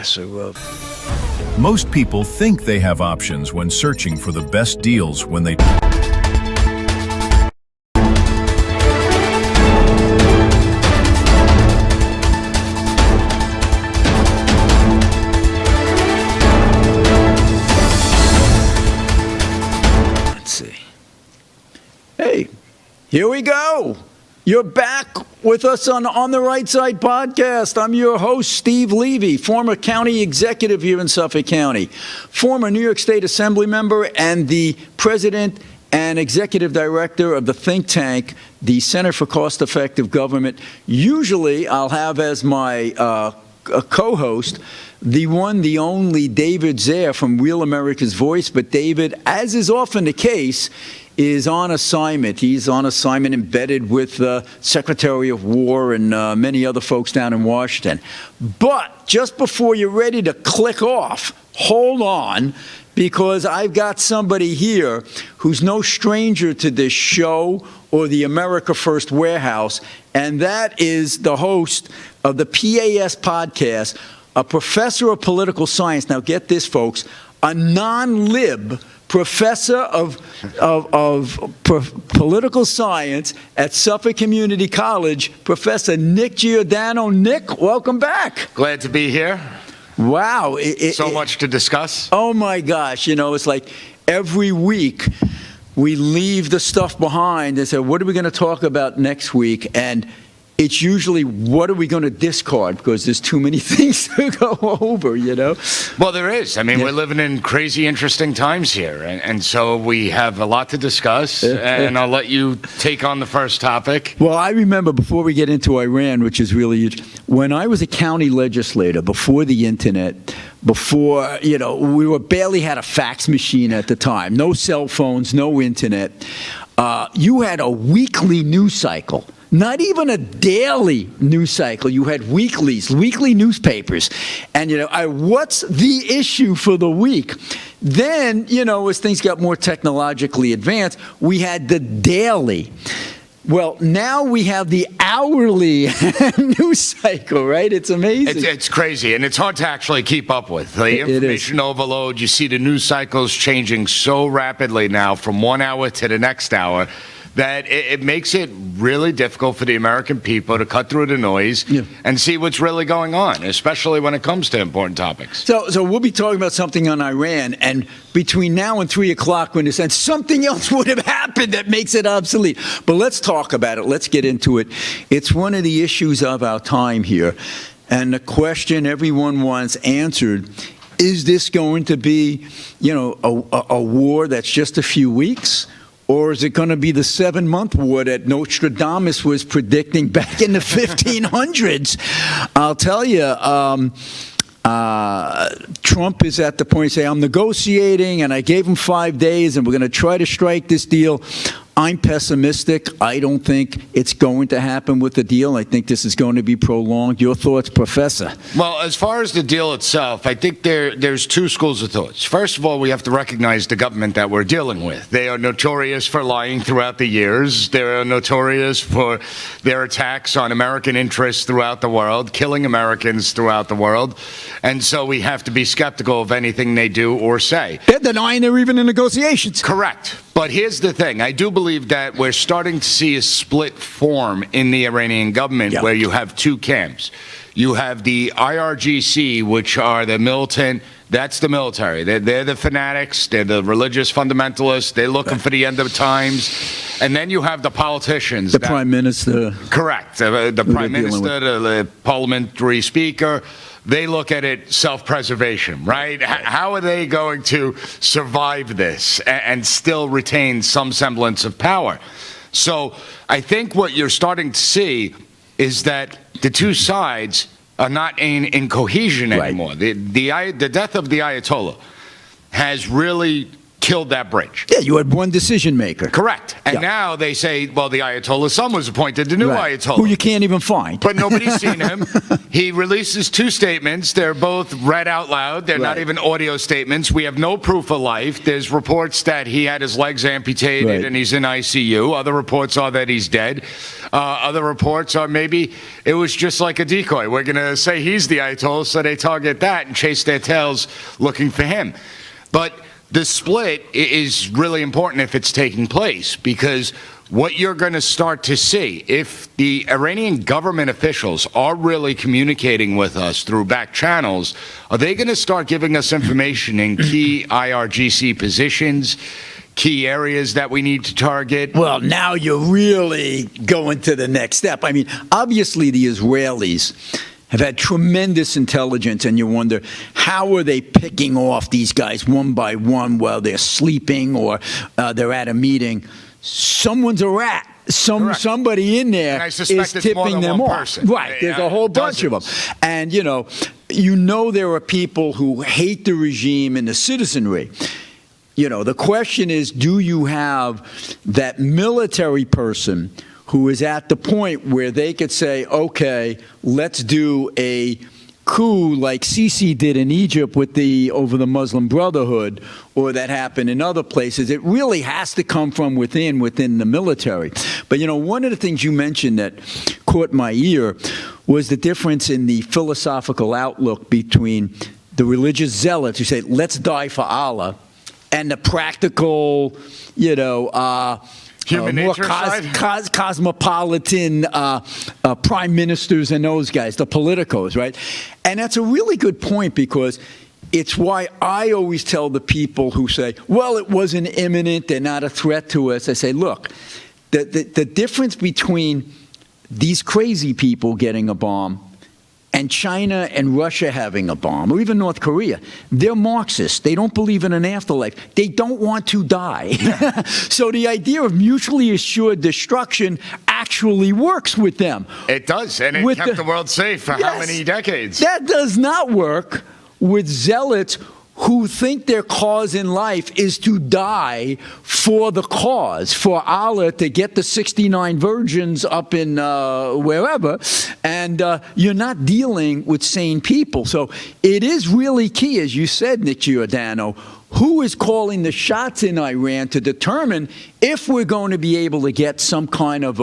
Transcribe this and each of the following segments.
Professor. Most people think they have options when searching for the best deals when they... Let's see. Hey, here we go. You're back with us on the Right Side podcast. I'm your host, Steve Levy, former county executive here in Suffolk County, former New York State Assembly member, and the president and executive director of the think tank, the Center for Cost-Effective Government. Usually, I'll have as my co-host the one, the only David Zare from Real America's Voice. But David, as is often the case, is on assignment. He's on assignment embedded with the Secretary of War and many other folks down in Washington. But just before you're ready to click off, hold on, because I've got somebody here who's no stranger to this show or the America First Warehouse, and that is the host of the PAS podcast, a professor of political science. Now get this, folks, a non-lib professor of political science at Suffolk Community College, Professor Nick Giordano. Nick, welcome back. Glad to be here. Wow. So much to discuss. Oh, my gosh. You know, it's like every week we leave the stuff behind and say, what are we going to talk about next week? And it's usually, what are we going to discard? Because there's too many things to go over, you know? Well, there is. I mean, we're living in crazy, interesting times here. And so we have a lot to discuss. And I'll let you take on the first topic. Well, I remember before we get into Iran, which is really huge, when I was a county legislator, before the internet, before, you know, we barely had a fax machine at the time, no cell phones, no internet. You had a weekly news cycle. Not even a daily news cycle. You had weeklies, weekly newspapers. And, you know, what's the issue for the week? Then, you know, as things got more technologically advanced, we had the daily. Well, now we have the hourly news cycle, right? It's amazing. It's crazy, and it's hard to actually keep up with. The information overload, you see the news cycles changing so rapidly now from 1 hour to the next hour, that it makes it really difficult for the American people to cut through the noise and see what's really going on, especially when it comes to important topics. So we'll be talking about something on Iran, and between now and 3 o'clock, when something else would have happened that makes it obsolete. But let's talk about it. Let's get into it. It's one of the issues of our time here, and the question everyone wants answered: is this going to be, you know, a war that's just a few weeks? Or is it going to be the 7-month war that Nostradamus was predicting back in the 1500s? I'll tell you, Trump is at the point to say, I'm negotiating, and I gave him 5 days, and we're going to try to strike this deal. I'm pessimistic. I don't think it's going to happen with the deal. I think this is going to be prolonged. Your thoughts, Professor? Well, as far as the deal itself, I think there's two schools of thoughts. First of all, we have to recognize the government that we're dealing with. They are notorious for lying throughout the years. They are notorious for their attacks on American interests throughout the world, killing Americans throughout the world. And so we have to be skeptical of anything they do or say. They're denying they're even in negotiations. Correct. But here's the thing. I do believe that we're starting to see a split form in the Iranian government where you have two camps. You have the IRGC, which are the militant. That's the military. They're the fanatics. They're the religious fundamentalists. They're looking for the end of times. And then you have the politicians. The prime minister. Correct. The prime minister, the parliamentary speaker. They look at it self-preservation, right? How are they going to survive this and still retain some semblance of power? So I think what you're starting to see is that the two sides are not in cohesion anymore. The death of the Ayatollah has really killed that bridge. Yeah, you had one decision maker. Correct. And Yeah. now they say, well, the Ayatollah's son was appointed the new Right. Ayatollah. Who you can't even find. But nobody's seen him. He releases 2 statements. They're both read out loud. They're not Right. even audio statements. We have no proof of life. There's reports that he had his legs amputated Right. and he's in ICU. Other reports are that he's dead. Other reports are maybe it was just like a decoy. We're going to say he's the Ayatollah, so they target that and chase their tails looking for him. But the split is really important if it's taking place, because what you're going to start to see, if the Iranian government officials are really communicating with us through back channels, are they going to start giving us information in key IRGC positions, key areas that we need to target? Well, now you're really going to the next step. I mean, obviously the Israelis have had tremendous intelligence, and you wonder, how are they picking off these guys one by one while they're sleeping or they're at a meeting? Someone's a rat. Correct. Somebody in there And I suspect is it's tipping more than them one off. person. Right. There's a whole bunch of them. And, you know there are people who hate the regime and the citizenry. The question is, do you have that military person who is at the point where they could say, okay, let's do a coup like Sisi did in Egypt over the Muslim Brotherhood, or that happened in other places? It really has to come from within the military. But, one of the things you mentioned that caught my ear was the difference in the philosophical outlook between the religious zealots who say, let's die for Allah, and the practical, Human more nature side? cosmopolitan prime ministers and those guys, the politicos, right? And that's a really good point, because it's why I always tell the people who say, well, it wasn't imminent, they're not a threat to us. I say, look, the difference between these crazy people getting a bomb and China and Russia having a bomb, or even North Korea, they're Marxists. They don't believe in an afterlife. They don't want to die. So the idea of mutually assured destruction actually works with them. It does, and it kept the world safe for how Yes. many decades? That does not work with zealots who think their cause in life is to die for the cause, for Allah to get the 69 virgins up in wherever, and you're not dealing with sane people. So it is really key, as you said, Nick Giordano, who is calling the shots in Iran to determine if we're going to be able to get some kind of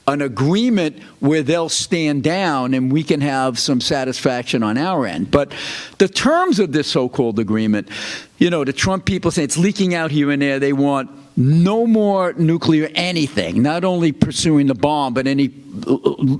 an agreement where they'll stand down and we can have some satisfaction on our end. But the terms of this so-called agreement, the Trump people say it's leaking out here and there. They want no more nuclear anything, not only pursuing the bomb, but any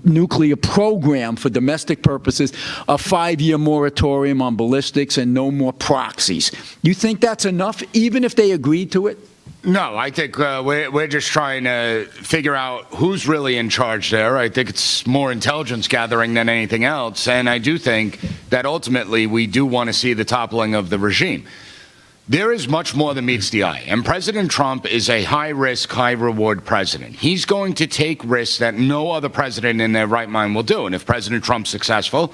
nuclear program for domestic purposes, a 5-year moratorium on ballistics, and no more proxies. You think that's enough, even if they agreed to it? No, I think we're just trying to figure out who's really in charge there. I think it's more intelligence gathering than anything else. And I do think that ultimately we do want to see the toppling of the regime. There is much more than meets the eye. And President Trump is a high-risk, high-reward president. He's going to take risks that no other president in their right mind will do. And if President Trump's successful,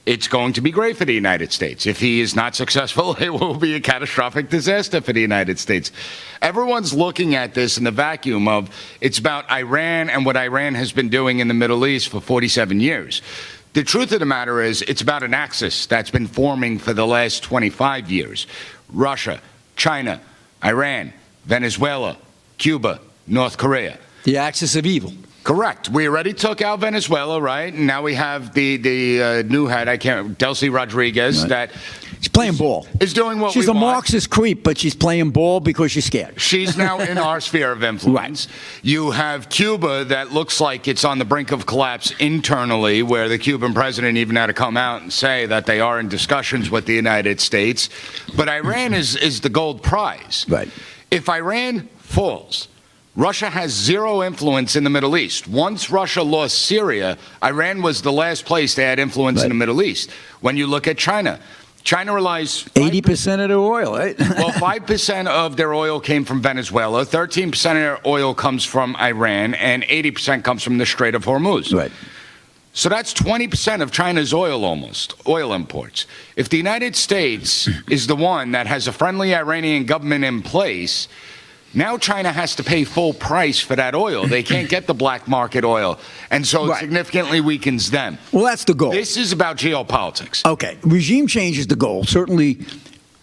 it's going to be great for the United States. If he is not successful, it will be a catastrophic disaster for the United States. Everyone's looking at this in the vacuum of it's about Iran and what Iran has been doing in the Middle East for 47 years. The truth of the matter is it's about an axis that's been forming for the last 25 years. Russia, China, Iran, Venezuela, Cuba, North Korea. The axis of evil. Correct. We already took out Venezuela, right? And now we have the new head, Delcy Rodriguez, right. that She's playing ball. Is doing what she's we want. She's a Marxist creep, but she's playing ball because she's scared. She's now in our sphere of influence. Right. You have Cuba that looks like it's on the brink of collapse internally, where the Cuban president even had to come out and say that they are in discussions with the United States. But Iran is the gold prize. Right. If Iran falls, Russia has zero influence in the Middle East. Once Russia lost Syria, Iran was the last place they had influence in the Middle East. When you look at China, China relies 80% of their oil, right? Well, 5% of their oil came from Venezuela, 13% of their oil comes from Iran, and 80% comes from the Strait of Hormuz. Right. So that's 20% of China's oil imports. If the United States is the one that has a friendly Iranian government in place, now China has to pay full price for that oil. They can't get the black market oil. And so it significantly weakens them. Well, that's the goal. This is about geopolitics. Okay, regime change is the goal. Certainly,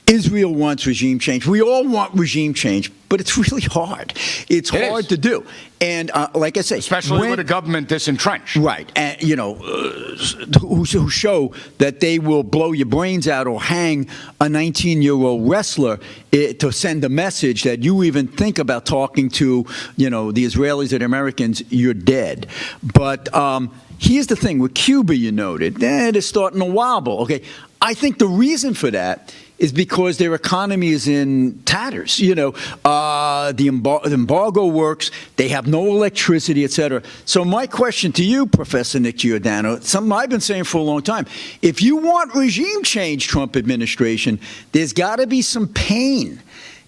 Israel wants regime change. We all want regime change, but it's really hard. It's hard to do. And like I say, especially with a government this entrenched. Right. And, who show that they will blow your brains out or hang a 19-year-old wrestler to send a message that you even think about talking to, the Israelis and Americans, you're dead. But here's the thing. With Cuba, you noted, they're starting to wobble. Okay, I think the reason for that is because their economy is in tatters. The embargo works, they have no electricity, et cetera. So my question to you, Professor Nick Giordano, something I've been saying for a long time, if you want regime change, Trump administration, there's got to be some pain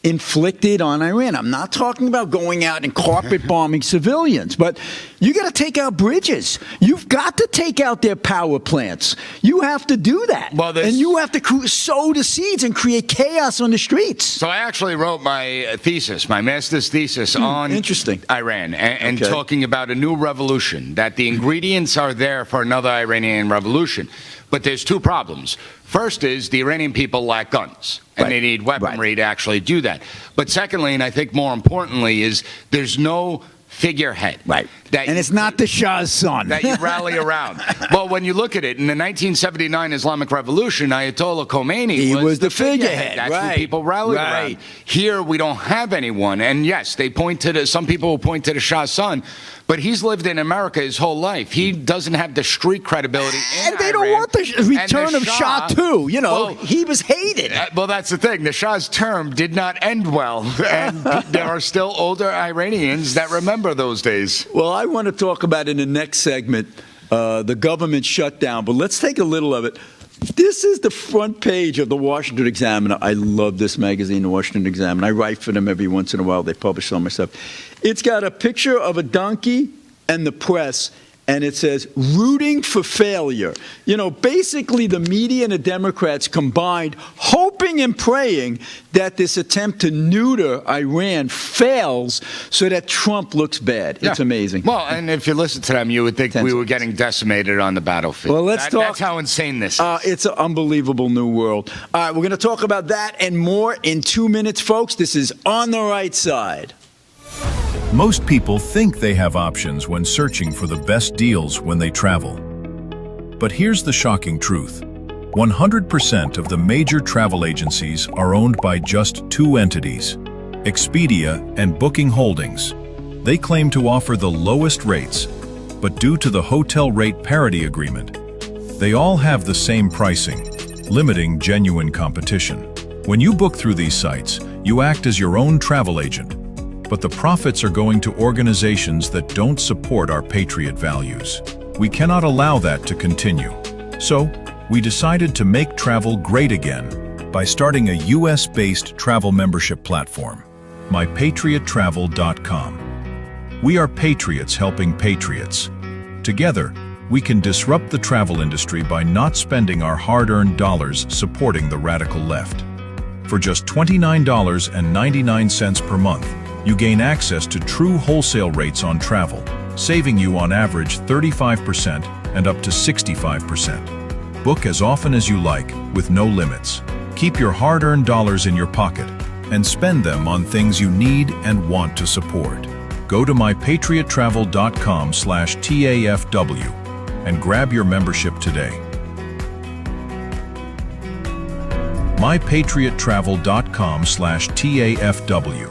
inflicted on Iran. I'm not talking about going out and carpet bombing civilians, but you got to take out bridges. You've got to take out their power plants. You have to do that. And you have to sow the seeds and create chaos on the streets. So I actually wrote my master's thesis on Iran and talking about a new revolution, that the ingredients are there for another Iranian revolution. But there's two problems. First is the Iranian people lack guns, and they need weaponry to actually do that. But secondly, and I think more importantly, is there's no figurehead. And it's not the Shah's son. That you rally around. Well, when you look at it, in the 1979 Islamic Revolution, Ayatollah Khomeini was the figurehead. That's who people rallied around. Here, we don't have anyone. And yes, some people will point to the Shah's son, but he's lived in America his whole life. He doesn't have the street credibility in And they don't want the return of Shah, too. He was hated. Well, that's the thing. The Shah's term did not end well. And there are still older Iranians that remember those days. Well, I want to talk about in the next segment the government shutdown, but let's take a little of it. This is the front page of the Washington Examiner. I love this magazine, the Washington Examiner. I write for them every once in a while. They publish some of my stuff. It's got a picture of a donkey and the press, and it says, rooting for failure. Basically the media and the Democrats combined, hoping and praying that this attempt to neuter Iran fails so that Trump looks bad. It's amazing. Well, and if you listen to them, you would think we were getting decimated on the battlefield. Well, let's talk. That's how insane this is. It's an unbelievable new world. All right, we're going to talk about that and more in 2 minutes, folks. This is On the Right Side. Most people think they have options when searching for the best deals when they travel. But here's the shocking truth. 100% of the major travel agencies are owned by just two entities, Expedia and Booking Holdings. They claim to offer the lowest rates, but due to the hotel rate parity agreement, they all have the same pricing, limiting genuine competition. When you book through these sites, you act as your own travel agent. But the profits are going to organizations that don't support our patriot values. We cannot allow that to continue. So, we decided to make travel great again by starting a US-based travel membership platform, mypatriottravel.com. We are patriots helping patriots. Together, we can disrupt the travel industry by not spending our hard-earned dollars supporting the radical left. For just $29.99 per month, you gain access to true wholesale rates on travel, saving you on average 35% and up to 65%. Book as often as you like, with no limits. Keep your hard-earned dollars in your pocket and spend them on things you need and want to support. Go to mypatriottravel.com/TAFW and grab your membership today. mypatriottravel.com/TAFW.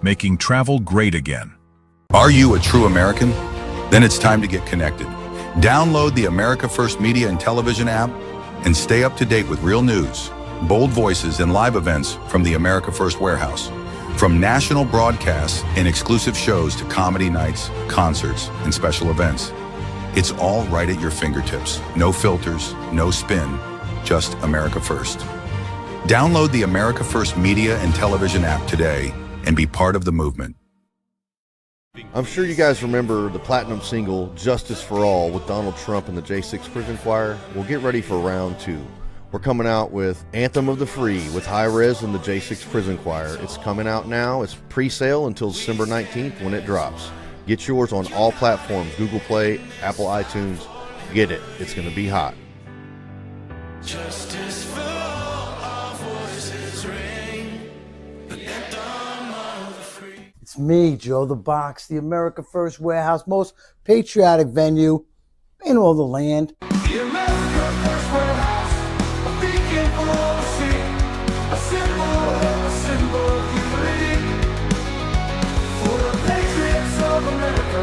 Making travel great again. Are you a true American? Then it's time to get connected. Download the America First Media and Television app and stay up to date with real news, bold voices, and live events from the America First Warehouse. From national broadcasts and exclusive shows to comedy nights, concerts, and special events. It's all right at your fingertips. No filters, no spin, just America First. Download the America First Media and Television app today and be part of the movement. I'm sure you guys remember the platinum single Justice for All with Donald Trump and the J6 Prison Choir. Well, get ready for round 2. We're coming out with Anthem of the Free with High Res and the J6 Prison Choir. It's coming out now. It's pre-sale until December 19th when it drops. Get yours on all platforms, Google Play, Apple iTunes. Get it. It's going to be hot. Justice for all, our voices ring. The anthem of the free. It's me, Joe the Box, the America First Warehouse, most patriotic venue in all the land. The America First Warehouse, a beacon for all to see. A symbol of unity. For the patriots of America,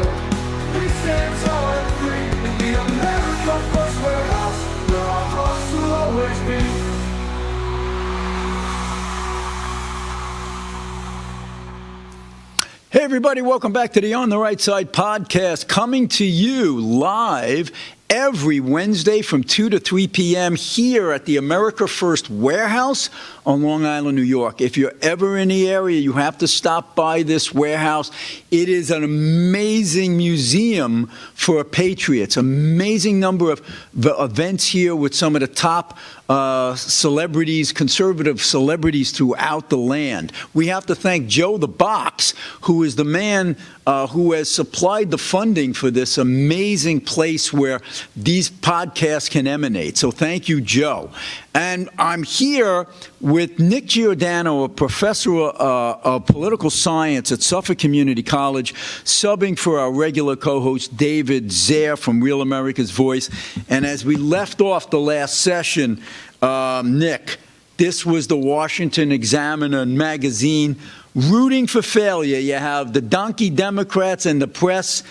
we stand tall and free. In the America First Warehouse, where our hearts will always be. Hey, everybody, welcome back to the On the Right Side podcast, coming to you live every Wednesday from 2 to 3 p.m. here at the America First Warehouse on Long Island, New York. If you're ever in the area, you have to stop by this warehouse. It is an amazing museum for patriots, amazing number of events here with some of the top celebrities, conservative celebrities throughout the land. We have to thank Joe the Box, who is the man who has supplied the funding for this amazing place where these podcasts can emanate. So thank you, Joe. And I'm here with Nick Giordano, a professor of political science at Suffolk Community College, subbing for our regular co-host David Zaire from Real America's Voice. And as we left off the last session, Nick, this was the Washington Examiner magazine rooting for failure. You have the donkey Democrats and the press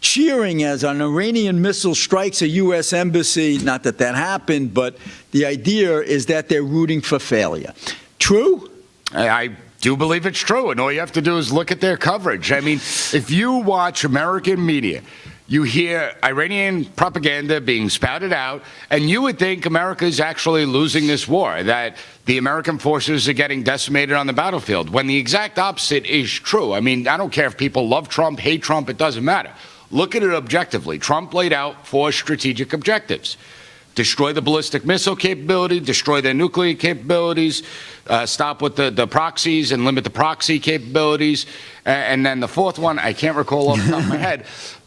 cheering as an Iranian missile strikes a U.S. embassy. Not that that happened, but the idea is that they're rooting for failure. True? I do believe it's true, and all you have to do is look at their coverage. I mean, if you watch American media, you hear Iranian propaganda being spouted out, and you would think America is actually losing this war, that the American forces are getting decimated on the battlefield, when the exact opposite is true. I mean, I don't care if people love Trump, hate Trump, it doesn't matter. Look at it objectively. Trump laid out 4 strategic objectives. Destroy the ballistic missile capability, destroy their nuclear capabilities, stop with the proxies and limit the proxy capabilities. And then the 4th one, I can't recall off the top of my head.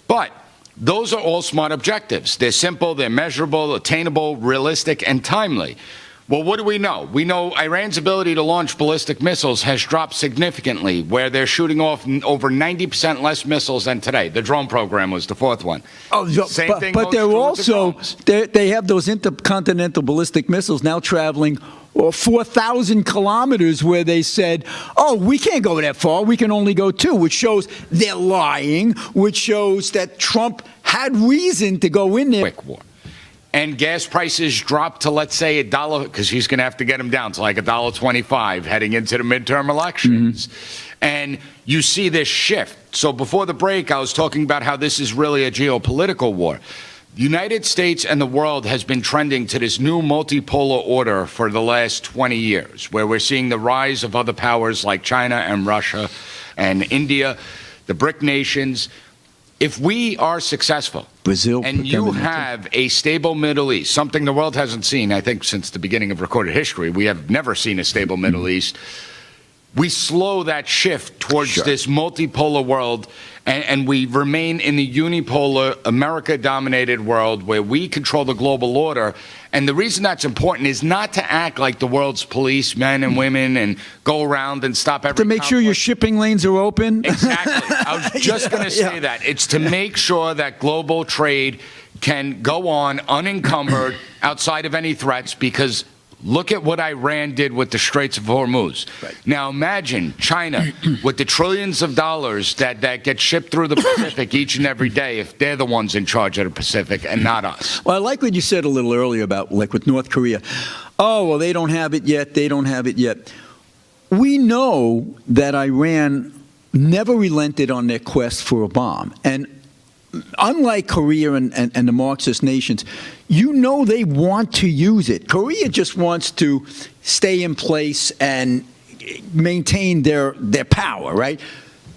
But those are all smart objectives. They're simple, they're measurable, attainable, realistic, and timely. Well, what do we know? We know Iran's ability to launch ballistic missiles has dropped significantly, where they're shooting off over 90% less missiles than today. The drone program was the 4th one. But they're also, they have those intercontinental ballistic missiles now traveling 4,000 kilometers, where they said, oh, we can't go that far, we can only go 2, which shows they're lying, which shows that Trump had reason to go in there. Quick war. And gas prices dropped to, let's say, $1, because he's going to have to get them down to like $1.25 heading into the midterm elections. And you see this shift. So before the break, I was talking about how this is really a geopolitical war. The United States and the world has been trending to this new multipolar order for the last 20 years, where we're seeing the rise of other powers like China and Russia and India, the BRIC nations. If we are successful, Brazil, and you have a stable Middle East, something the world hasn't seen, I think, since the beginning of recorded history, we have never seen a stable Middle East. We slow that shift towards this multipolar world, and we remain in the unipolar, America-dominated world where we control the global order. And the reason that's important is not to act like the world's police, men and women, and go around and stop every to make sure your shipping lanes are open. Exactly. I was just going to say that. It's to make sure that global trade can go on unencumbered outside of any threats, because look at what Iran did with the Straits of Hormuz. Right. Now imagine China with the trillions of dollars that get shipped through the Pacific each and every day, if they're the ones in charge of the Pacific and not us. Well, I like what you said a little earlier about, like, with North Korea. Oh, well, they don't have it yet. They don't have it yet. We know that Iran never relented on their quest for a bomb. And unlike Korea and the Marxist nations, you know they want to use it. Korea just wants to stay in place and maintain their power, right?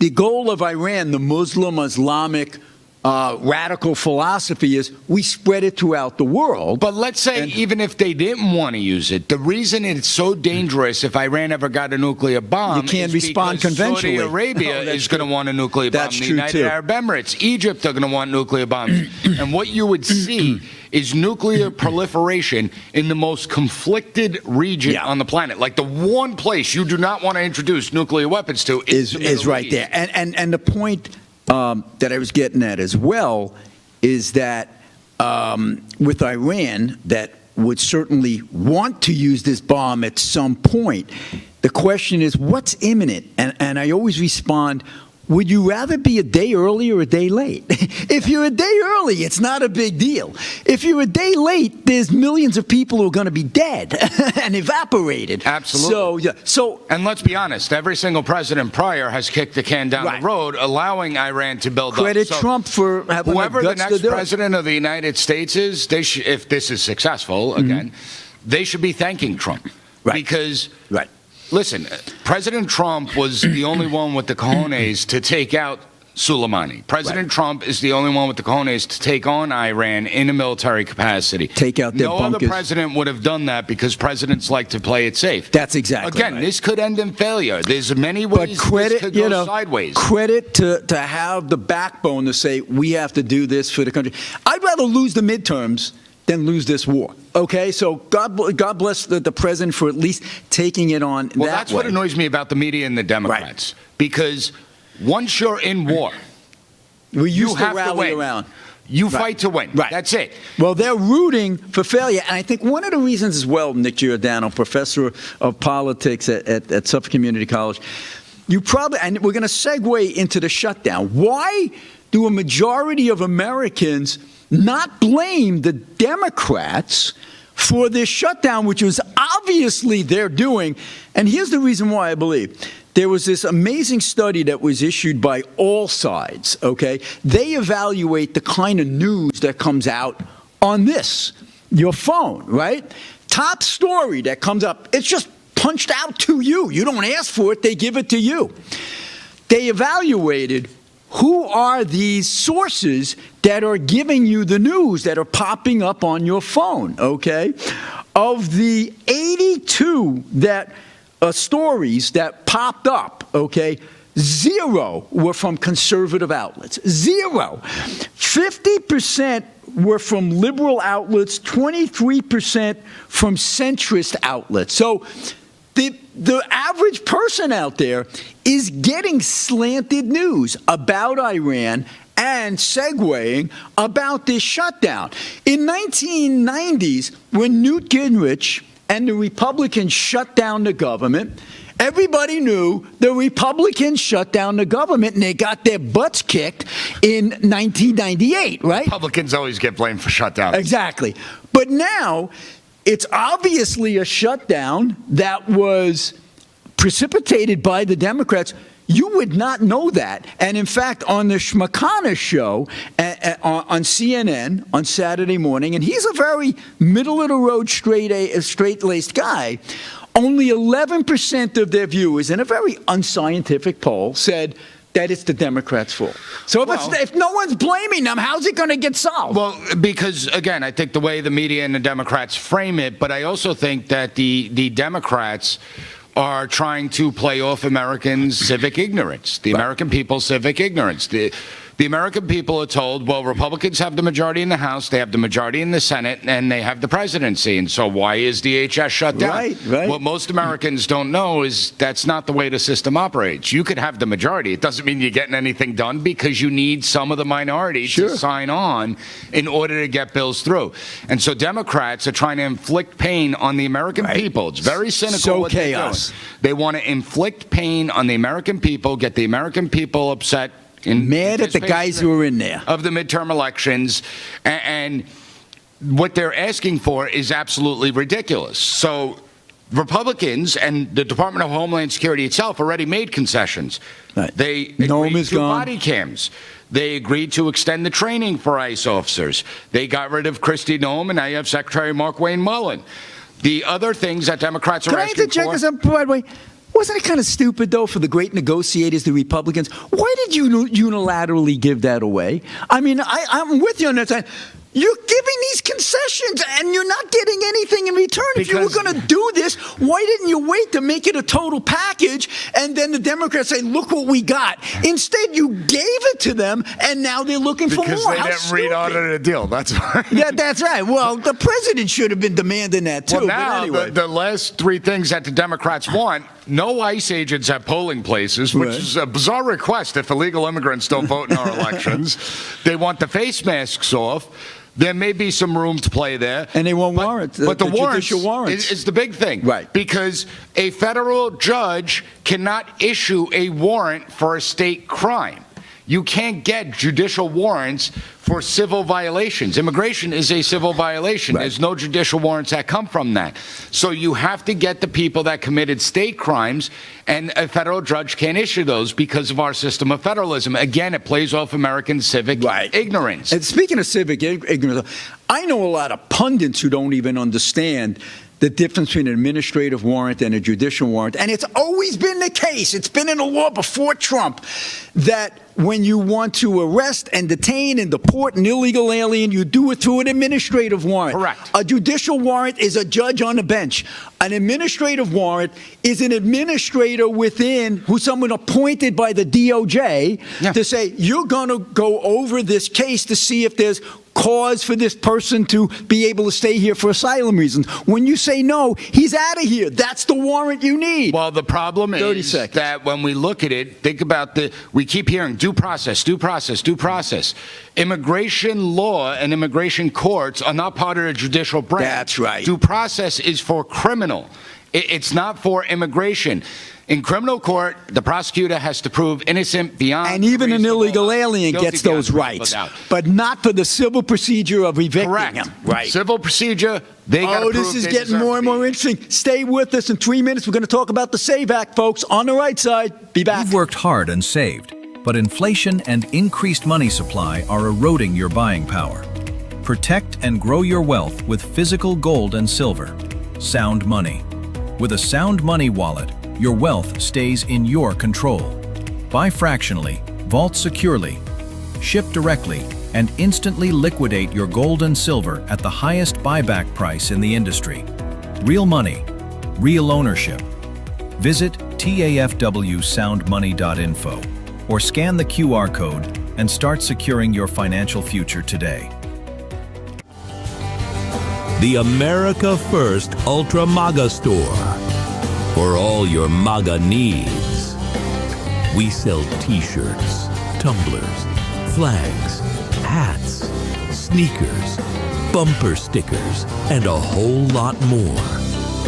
the goal of Iran, the Muslim, Islamic, radical philosophy is we spread it throughout the world. But let's say even if they didn't want to use it, the reason it's so dangerous if Iran ever got a nuclear bomb You can't is respond because conventionally. Saudi Arabia Oh, that's is going to true. want a nuclear bomb. That's The true, United too. Arab Emirates, Egypt are going to want nuclear bombs. And what you would see is nuclear proliferation in the most conflicted region Yeah. on the planet. Like the one place you do not want to introduce nuclear weapons to is the is Middle right East. there. And the point that I was getting at as well is that with Iran, that would certainly want to use this bomb at some point. The question is, what's imminent? And I always respond, would you rather be a day early or a day late? If you're a day early, it's not a big deal. If you're a day late, there's millions of people who are going to be dead and evaporated. Absolutely. So, yeah. So, And let's be honest, every single president prior has kicked the can down Right. the road, allowing Iran to build credit up. So Trump for having whoever the the guts to next do it. president of the United States is, if this is successful, again, they should be thanking Trump. Right. Because, Right. listen, President Trump was the only one with the cojones to take out Soleimani. President Trump is the only one with the cojones to take on Iran in a military capacity. Take out their No bunkers. other president would have done that because presidents like to play it safe. That's exactly Again, right. this could end in failure. There's many But ways this credit, could go you know, sideways. credit to have the backbone to say we have to do this for the country. I'd rather lose the midterms than lose this war. Okay, so God bless the president for at least taking it on. Well, that that's way. what annoys me about the media and the Democrats. Because once you're in war, We you used to have to rally win. around. You Right. fight to win. Right. That's it. Well, they're rooting for failure. And I think one of the reasons as well, Nick Giordano, professor of politics at Suffolk Community College, you probably, and we're going to segue into the shutdown. Why do a majority of Americans not blame the Democrats for this shutdown, which was obviously they're doing? And here's the reason why I believe. There was this amazing study that was issued by All Sides, okay? They evaluate the kind of news that comes out on this, your phone, right? Top story that comes up, it's just punched out to you. You don't ask for it, they give it to you. They evaluated who are these sources that are giving you the news that are popping up on your phone, okay? Of the 82 that stories that popped up, okay, 0 were from conservative outlets. 0. 50% were from liberal outlets, 23% from centrist outlets. So the average person out there is getting slanted news about Iran and segueing about this shutdown. In 1990s, when Newt Gingrich and the Republicans shut down the government, everybody knew the Republicans shut down the government and they got their butts kicked in 1998, right? Republicans always get blamed for shutdowns. Exactly. But now, it's obviously a shutdown that was precipitated by the Democrats. You would not know that. And in fact, on the Shmakana show on CNN on Saturday morning, and he's a very middle-of-the-road, straight-laced guy, only 11% of their viewers, in a very unscientific poll, said that it's the Democrats' fault. So if no one's blaming them, how's it going to get solved? Well, because, again, I think the way the media and the Democrats frame it, but I also think that the Democrats are trying to play off Americans' civic ignorance, the American people's civic ignorance. The American people are told, well, Republicans have the majority in the House, they have the majority in the Senate, and they have the presidency. And so why is DHS shut down? Right. What most Americans don't know is that's not the way the system operates. You could have the majority. It doesn't mean you're getting anything done because you need some of the minority to sign on in order to get bills through. And so Democrats are trying to inflict pain on the American people. It's very cynical So what chaos. they're doing. They want to inflict pain on the American people, get the American people upset. Mad at the guys who are in there. Of the midterm elections, and what they're asking for is absolutely ridiculous. So Republicans and the Department of Homeland Security itself already made concessions. Right. They Nome agreed is to gone. body cams. They agreed to extend the training for ICE officers. They got rid of Christy Nome, and now you have Secretary Mark Wayne Mullen. The other things that Democrats are Can I asking interject for... this, by the way? Wasn't it kind of stupid, though, for the great negotiators, the Republicans? Why did you unilaterally give that away? I mean, I'm with you on that. You're giving these concessions, and you're not getting anything in return. If you were going to do this, why didn't you wait to make it a total package, and then the Democrats say, look what we got? Instead, you gave it to them, and now they're looking for more. Because they didn't read out of the deal. That's why. Yeah, that's right. Well, the president should have been demanding that, too. Well, now, but anyway. the last three things that the Democrats want: no ICE agents at polling places, which is a bizarre request if illegal immigrants don't vote in our elections. They want the face masks off. There may be some room to play there. And they want warrants. But the judicial warrants is the big thing. Right. Because a federal judge cannot issue a warrant for a state crime. You can't get judicial warrants for civil violations. Immigration is a civil violation. Right. There's no judicial warrants that come from that. So you have to get the people that committed state crimes, and a federal judge can't issue those because of our system of federalism. Again, it plays off American civic ignorance. And speaking of civic ignorance, I know a lot of pundits who don't even understand the difference between an administrative warrant and a judicial warrant. And it's always been the case, it's been in the law before Trump, that when you want to arrest and detain and deport an illegal alien, you do it through an administrative warrant. Correct. A judicial warrant is a judge on the bench. An administrative warrant is an administrator within, who's someone appointed by the DOJ to say, you're going to go over this case to see if there's cause for this person to be able to stay here for asylum reasons. When you say no, he's out of here. That's the warrant you need. Well, the problem is that when we look at it, think about we keep hearing due process, due process, due process. Immigration law and immigration courts are not part of the judicial branch. That's right. Due process is for criminal. It's not for immigration. In criminal court, the prosecutor has to prove innocent beyond. And even an illegal alien gets those rights, but not for the civil procedure of evicting him. Right. Civil procedure, they got to prove. This is getting more and more interesting. Stay with us. In 3 minutes, we're going to talk about the SAVE Act, folks. On the right side. Be back. You've worked hard and saved, but inflation and increased money supply are eroding your buying power. Protect and grow your wealth with physical gold and silver. Sound Money. With a Sound Money wallet, your wealth stays in your control. Buy fractionally, vault securely, ship directly, and instantly liquidate your gold and silver at the highest buyback price in the industry. Real money, real ownership. Visit tafwsoundmoney.info or scan the QR code and start securing your financial future today. The America First Ultra MAGA Store. For all your MAGA needs. We sell t-shirts, tumblers, flags, hats, sneakers, bumper stickers, and a whole lot more.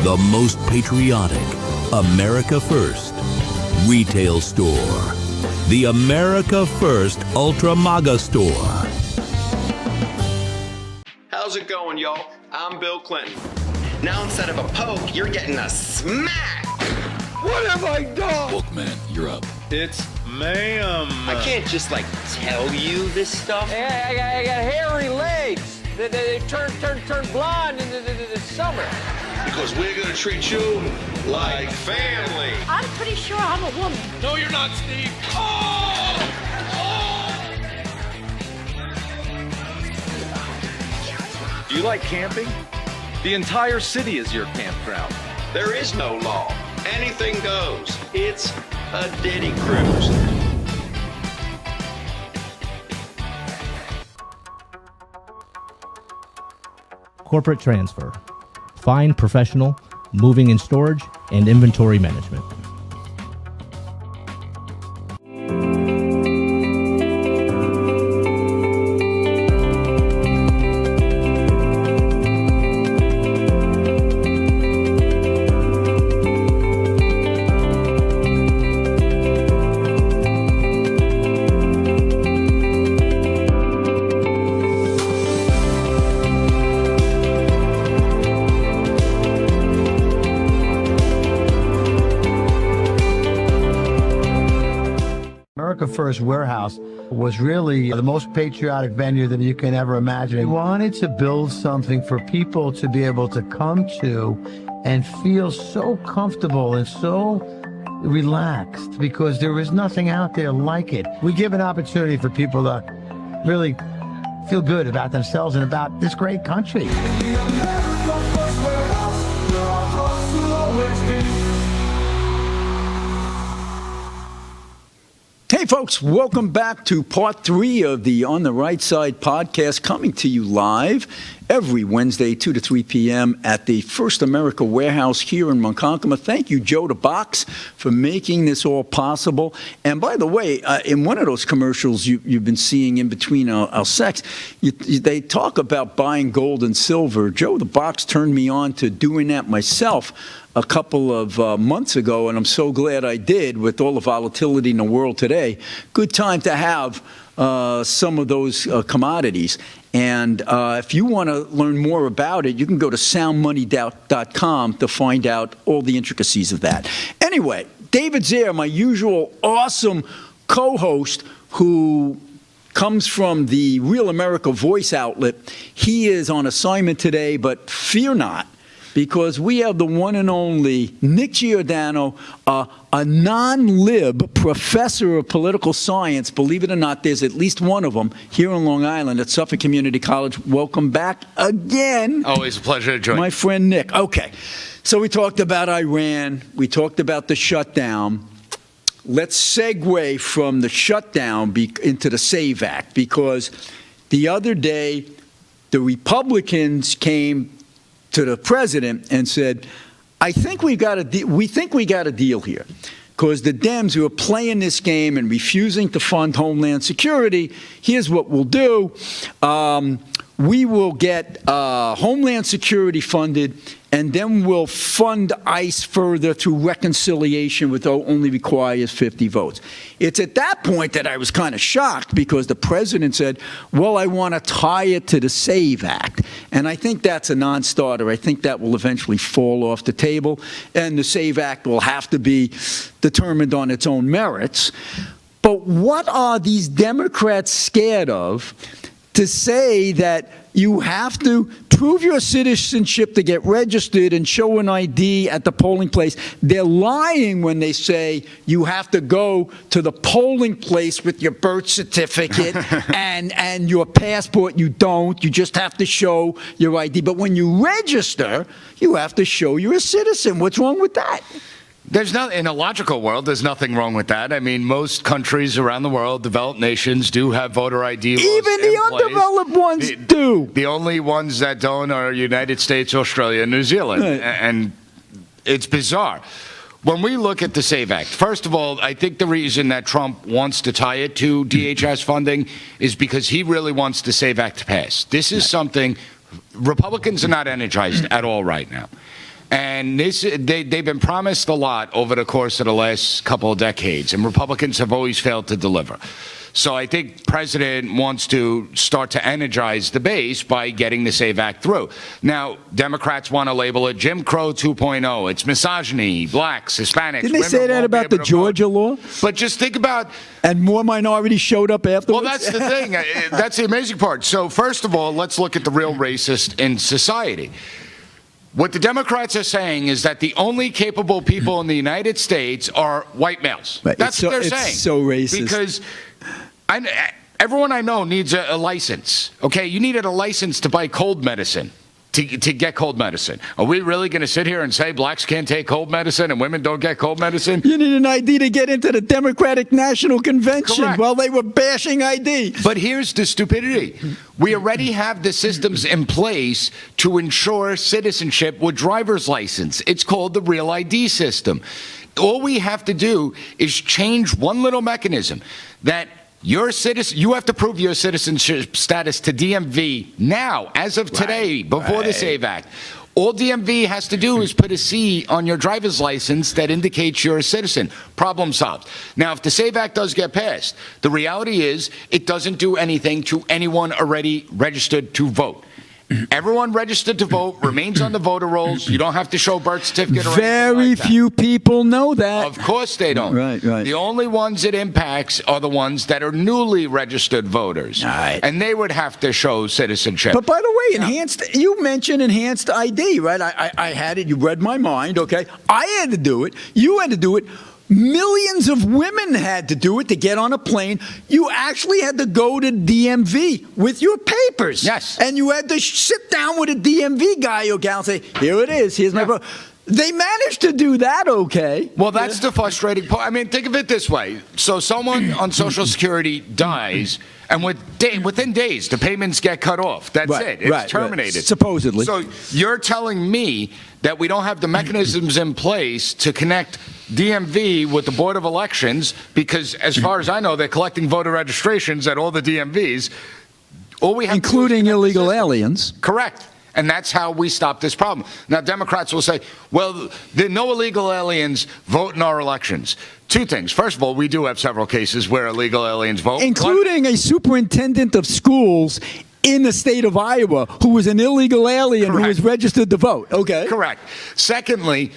The most patriotic America First retail store. The America First Ultra MAGA Store. How's it going, y'all? I'm Bill Clinton. Now instead of a poke, you're getting a smack. What have I done? Bookman, you're up. It's ma'am. I can't just tell you this stuff. Hey, I got hairy legs. They turn blonde in the summer. Because we're gonna treat you like family. I'm pretty sure I'm a woman. No, you're not, Steve. Do you like camping? The entire city is your campground. There is no law. Anything goes. It's a Diddy cruise. Corporate transfer. Fine professional, moving and storage, and inventory management. America First Warehouse was really the most patriotic venue that you can ever imagine. We wanted to build something for people to be able to come to and feel so comfortable and so relaxed because there is nothing out there like it. We give an opportunity for people to really feel good about themselves and about this great country. Hey, folks, welcome back to part 3 of the On the Right Side podcast, coming to you live every Wednesday, 2 to 3 p.m. at the First America Warehouse here in Ronkonkoma. Thank you, Joe the Box, for making this all possible. And by the way, in one of those commercials you've been seeing in between our sex, they talk about buying gold and silver. Joe the Box turned me on to doing that myself a couple of months ago, and I'm so glad I did with all the volatility in the world today. Good time to have some of those commodities. And if you want to learn more about it, you can go to soundmoney.com to find out all the intricacies of that. Anyway, David Zaire, my usual awesome co-host who comes from the Real America Voice outlet, he is on assignment today, but fear not, because we have the one and only Nick Giordano, a non-lib professor of political science. Believe it or not, there's at least one of them here on Long Island at Suffolk Community College. Welcome back again. Always a pleasure to join. My friend Nick. Okay, so we talked about Iran. We talked about the shutdown. Let's segue from the shutdown into the SAVE Act, because the other day the Republicans came to the president and said, we think we got a deal here, because the Dems who are playing this game and refusing to fund Homeland Security, here's what we'll do. We will get Homeland Security funded, and then we'll fund ICE further through reconciliation, which only requires 50 votes. It's at that point that I was kind of shocked, because the president said, well, I want to tie it to the SAVE Act. And I think that's a non-starter. I think that will eventually fall off the table, and the SAVE Act will have to be determined on its own merits. But what are these Democrats scared of, to say that you have to prove your citizenship to get registered and show an ID at the polling place? They're lying when they say you have to go to the polling place with your birth certificate and your passport. You don't. You just have to show your ID. But when you register, you have to show you're a citizen. What's wrong with that? There's not, in a logical world, there's nothing wrong with that. I mean, most countries around the world, developed nations, do have voter ID laws. Even the undeveloped ones do. The only ones that don't are United States, Australia, and New Zealand. Right. And it's bizarre. When we look at the SAVE Act, first of all, I think the reason that Trump wants to tie it to DHS funding is because he really wants the SAVE Act to pass. This is something Republicans are not energized at all right now. And they've been promised a lot over the course of the last couple of decades, and Republicans have always failed to deliver. So I think the president wants to start to energize the base by getting the SAVE Act through. Now, Democrats want to label it Jim Crow 2.0. It's misogyny, blacks, Hispanics. Didn't they say that about the Georgia law? But just think about... And more minorities showed up afterwards? Well, that's the thing. That's the amazing part. So first of all, let's look at the real racist in society. What the Democrats are saying is that the only capable people in the United States are white males. Right. That's what they're saying. It's so racist. Because everyone I know needs a license. Okay, you needed a license to buy cold medicine, to get cold medicine. Are we really going to sit here and say blacks can't take cold medicine and women don't get cold medicine? You need an ID to get into the Democratic National Convention. Correct. While they were bashing ID. But here's the stupidity. We already have the systems in place to ensure citizenship with driver's license. It's called the Real ID system. All we have to do is change one little mechanism that you have to prove your citizenship status to DMV now, as of today, before the SAVE Act. All DMV has to do is put a C on your driver's license that indicates you're a citizen. Problem solved. Now, if the SAVE Act does get passed, the reality is it doesn't do anything to anyone already registered to vote. Everyone registered to vote remains on the voter rolls. You don't have to show birth certificate or Very like that. few people know that. Of course they don't. Right. The only ones it impacts are the ones that are newly registered voters. Right. And they would have to show citizenship. But by the way, you mentioned enhanced ID, right? I had it. You read my mind, okay? I had to do it. You had to do it. Millions of women had to do it to get on a plane. You actually had to go to DMV with your papers. Yes. And you had to sit down with a DMV guy or gal and say, here it is, here's my book. They managed to do that okay. Well, that's the frustrating part. I mean, think of it this way. So someone on Social Security dies, and within days, the payments get cut off. That's it. It's terminated. Supposedly. So you're telling me that we don't have the mechanisms in place to connect DMV with the Board of Elections, because as far as I know, they're collecting voter registrations at all the DMVs. All we have including illegal aliens. Correct. And that's how we stop this problem. Now, Democrats will say, well, there are no illegal aliens vote in our elections. Two things. First of all, we do have several cases where illegal aliens vote. Including a superintendent of schools in the state of Iowa who was an illegal alien who was registered to vote. Okay. Correct. Secondly,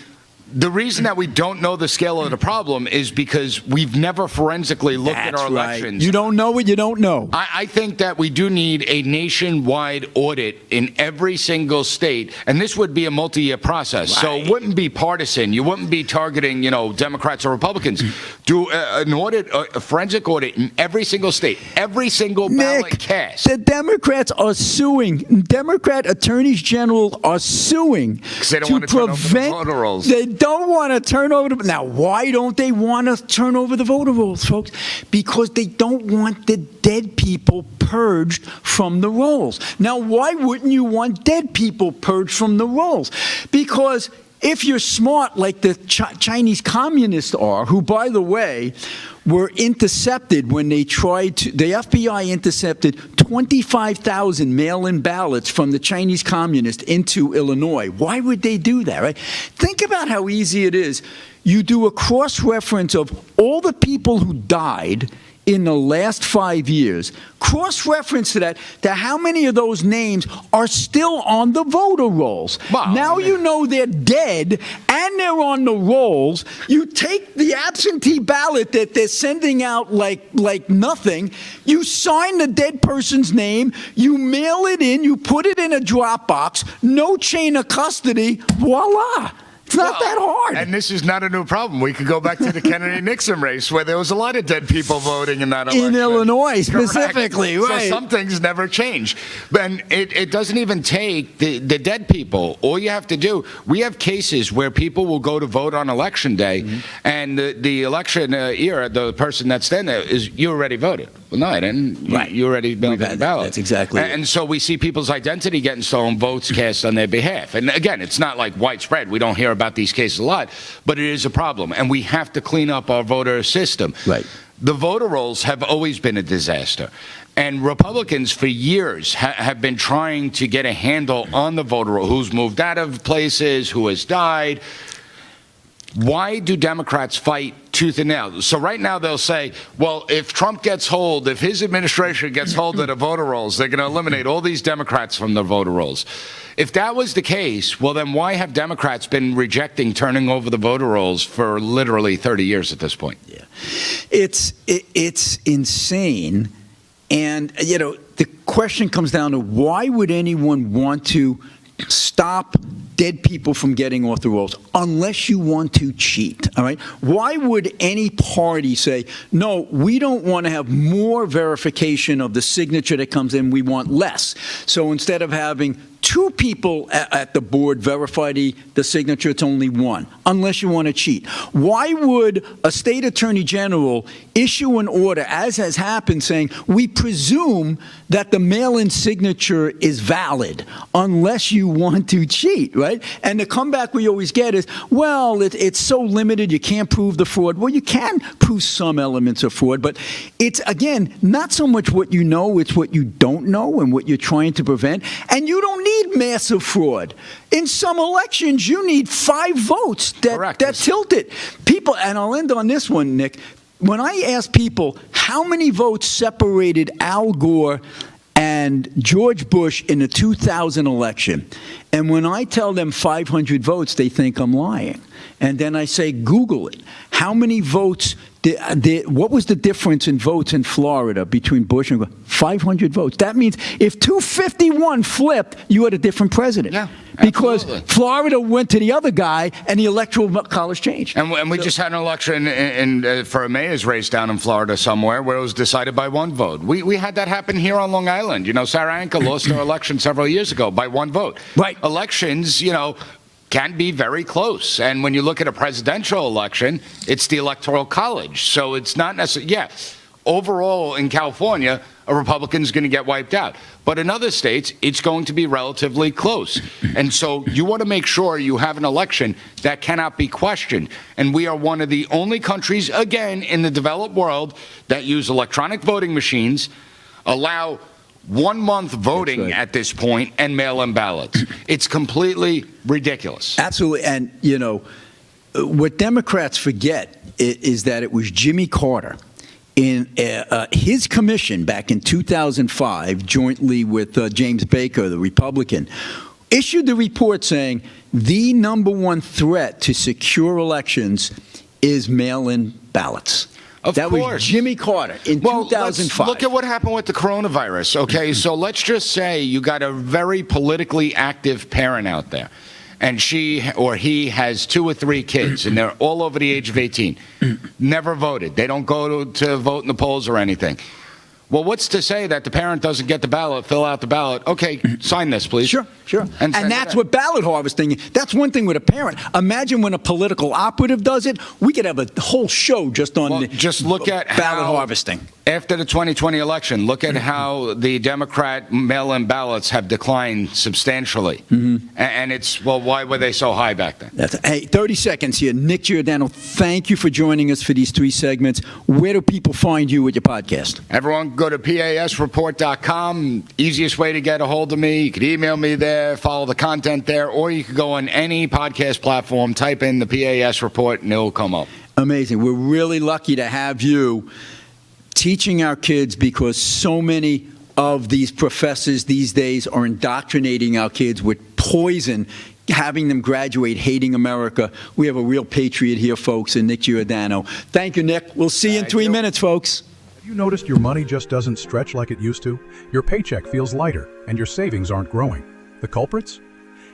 the reason that we don't know the scale of the problem is because we've never forensically looked at our elections. You don't know what you don't know. I think that we do need a nationwide audit in every single state, and this would be a multi-year process. So it wouldn't be partisan. You wouldn't be targeting, Democrats or Republicans. Do an audit, a forensic audit in every single state, every single ballot cast. The Democrats are suing. Democrat attorneys general are suing They don't want to turn over the voter rolls. They don't want to turn over the. Now, why don't they want to turn over the voter rolls, folks? Because they don't want the dead people purged from the rolls. Now, why wouldn't you want dead people purged from the rolls? Because if you're smart like the Chinese communists are, who, by the way, were intercepted when they tried to, the FBI intercepted 25,000 mail-in ballots from the Chinese communists into Illinois. Why would they do that, right? Think about how easy it is. You do a cross-reference of all the people who died in the last 5 years, cross-reference to that, to how many of those names are still on the voter rolls. Wow. Now you know they're dead and they're on the rolls. You take the absentee ballot that they're sending out like nothing, you sign the dead person's name, you mail it in, you put it in a drop box, no chain of custody, voila. It's not that hard. And this is not a new problem. We could go back to the Kennedy-Nixon race where there was a lot of dead people voting in that election. In Illinois, specifically, Correct. right. So some things never change. And it doesn't even take the dead people. All you have to do, we have cases where people will go to vote on election day, and the election era, the person that's then there is, you already voted. Well, no, I didn't. Right. You already been on the ballot. That's exactly it. And so we see people's identity getting stolen, votes cast on their behalf. And again, it's not like widespread. We don't hear about these cases a lot, but it is a problem. And we have to clean up our voter system. Right. The voter rolls have always been a disaster. And Republicans for years have been trying to get a handle on the voter roll, who's moved out of places, who has died. Why do Democrats fight tooth and nail? So right now they'll say, well, if Trump gets hold, if his administration gets hold of the voter rolls, they're going to eliminate all these Democrats from the voter rolls. If that was the case, well, then why have Democrats been rejecting turning over the voter rolls for literally 30 years at this point? Yeah. It's insane. And, the question comes down to why would anyone want to stop dead people from getting off the rolls unless you want to cheat, all right? Why would any party say, no, we don't want to have more verification of the signature that comes in, we want less. So instead of having two people at the board verify the signature, it's only one, unless you want to cheat. Why would a state attorney general issue an order, as has happened, saying, we presume that the mail-in signature is valid unless you want to cheat, right? And the comeback we always get is, well, it's so limited, you can't prove the fraud. Well, you can prove some elements of fraud, but it's, again, not so much what you know, it's what you don't know and what you're trying to prevent. And you don't need massive fraud. In some elections, you need 5 votes that tilt it. People, and I'll end on this one, Nick. When I ask people how many votes separated Al Gore and George Bush in the 2000 election, and when I tell them 500 votes, they think I'm lying. And then I say, Google it. How many votes What was the difference in votes in Florida between Bush and 500 votes? That means if 251 flipped, you had a different president. Yeah, because absolutely. Florida went to the other guy, and the electoral college changed. And we just had an election for a mayor's race down in Florida somewhere where it was decided by one vote. We had that happen here on Long Island. Sarah Anka lost her election several years ago by one vote. Right. Elections, can be very close. And when you look at a presidential election, it's the electoral college. So it's not necessarily, overall in California, a Republican's going to get wiped out. But in other states, it's going to be relatively close. And so you want to make sure you have an election that cannot be questioned. And we are one of the only countries, again, in the developed world that use electronic voting machines, allow 1 month voting at this point, and mail-in ballots. It's completely ridiculous. Absolutely. And, what Democrats forget is that it was Jimmy Carter in his commission back in 2005, jointly with James Baker, the Republican, issued the report saying the number one threat to secure elections is mail-in ballots. That was Jimmy Carter in 2005. Look at what happened with the coronavirus, okay? So let's just say you got a very politically active parent out there, and she or he has 2 or 3 kids, and they're all over the age of 18. Never voted. They don't go to vote in the polls or anything. Well, what's to say that the parent doesn't get the ballot, fill out the ballot? Okay, sign this, please. Sure. And that's it what ballot harvesting is. That's one thing with a parent. Imagine when a political operative does it. We could have a whole show just on just look at ballot harvesting. After the 2020 election, look at how the Democrat mail-in ballots have declined substantially. And it's, why were they so high back then? Hey, 30 seconds here. Nick Giordano, thank you for joining us for these 3 segments. Where do people find you with your podcast? Everyone go to pasreport.com. Easiest way to get a hold of me. You could email me there, follow the content there, or you could go on any podcast platform, type in the PAS Report, and it'll come up. Amazing. We're really lucky to have you teaching our kids, because so many of these professors these days are indoctrinating our kids with poison, having them graduate hating America. We have a real patriot here, folks, in Nick Giordano. Thank you, Nick. We'll see you in 3 minutes, folks. Have you noticed your money just doesn't stretch like it used to? Your paycheck feels lighter, and your savings aren't growing. The culprits?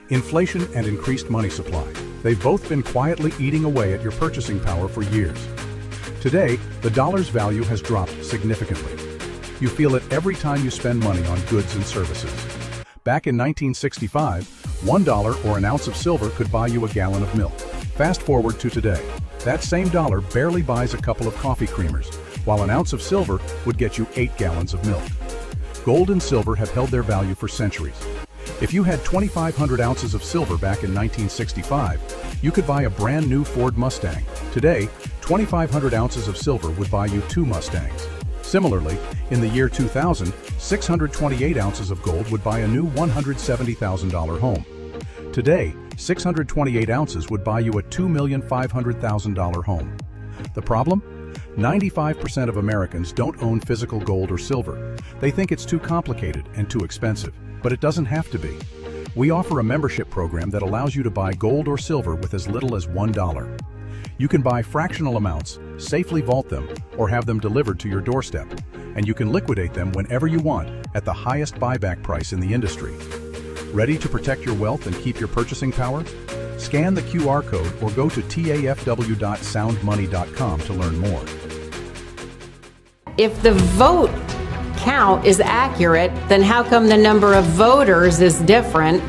Inflation and increased money supply. They've both been quietly eating away at your purchasing power for years. Today, the dollar's value has dropped significantly. You feel it every time you spend money on goods and services. Back in 1965, $1 or an ounce of silver could buy you a gallon of milk. Fast forward to today. That same dollar barely buys a couple of coffee creamers, while an ounce of silver would get you 8 gallons of milk. Gold and silver have held their value for centuries. If you had 2,500 ounces of silver back in 1965, you could buy a brand new Ford Mustang. Today, 2,500 ounces of silver would buy you 2 Mustangs. Similarly, in the year 2000, 628 ounces of gold would buy a new $170,000 home. Today, 628 ounces would buy you a $2,500,000 home. The problem? 95% of Americans don't own physical gold or silver. They think it's too complicated and too expensive, but it doesn't have to be. We offer a membership program that allows you to buy gold or silver with as little as $1. You can buy fractional amounts, safely vault them, or have them delivered to your doorstep, and you can liquidate them whenever you want at the highest buyback price in the industry. Ready to protect your wealth and keep your purchasing power? Scan the QR code or go to tafw.soundmoney.com to learn more. If the vote count is accurate, then how come the number of voters is different?